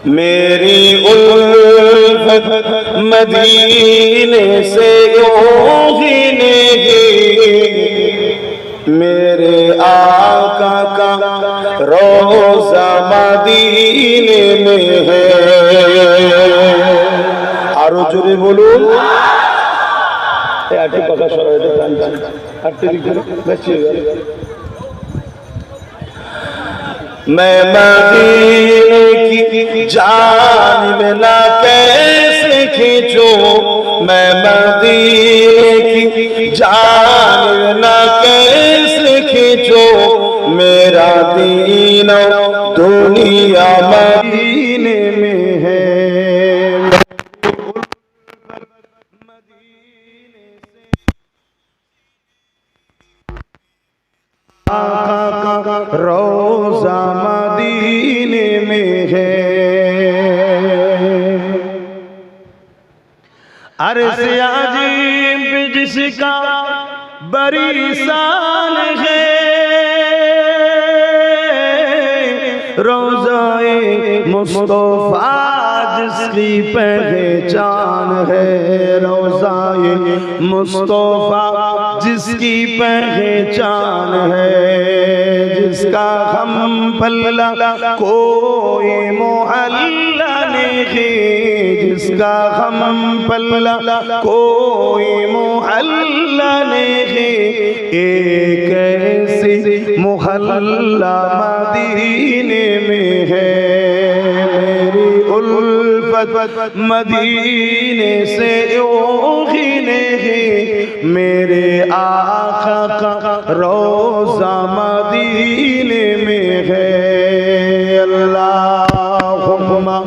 मेरी उल्फत मदीने से यूं ही नहीं, मेरे आका का रोज़ा मदीने में है। आरो जोरे बोलून। आटे पका सराय आटे मैं मदीने की जानिब ना कैसे खींचूं, मैं मदीने की जानिब ना कैसे खींचूं, मेरा दीन दुनिया मदीने में है। आका का रोज़ा मदीने में है। अर्ज़ अज़ीम पे जिसका बड़ी शान है, रोज़ाए मुस्तफ़ा जिसकी पहचान है, रोज़ाए मुस्तफ़ा जिसकी पहचान है, जिसका हम पल्ला कोई मोहल्ला नहीं, जिसका हम पल्ला कोई मोहल्ला नहीं, एक ऐसी मोहल्ला मदीने में है। मेरी उल्फत मदीने से यूं ही नहीं, मेरे आका का रोज़ा मदीने में है। अल्लाहुम्मा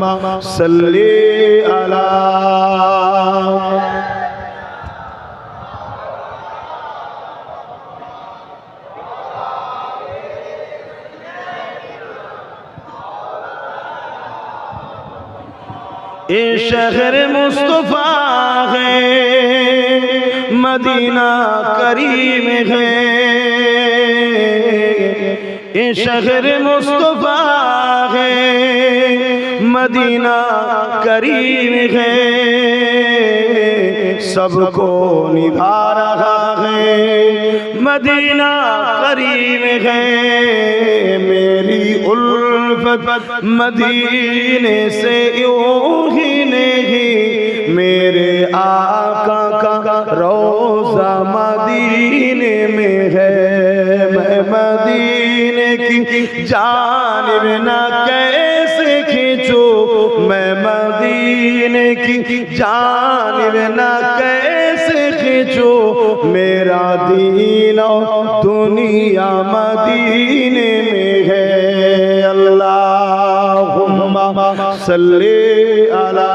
सल्ली अला। ये शहर मुस्तफा है, मदीना करीम है, ये शहर मुस्तफा है, मदीना करीम है, सबको निभा रहा है, मदीना करीम है। मेरी उल्फत मदीने से यूं ही नहीं, मेरे आका का रोज़ा मदीने में है। मैं मदीने की जानिब ना कैसे खींचूं, मैं मदीने की जानिब ना कैसे खींचूं, मेरा दीन दुनिया मदीने में है। अल्लाहुम्मा सल्ली अला।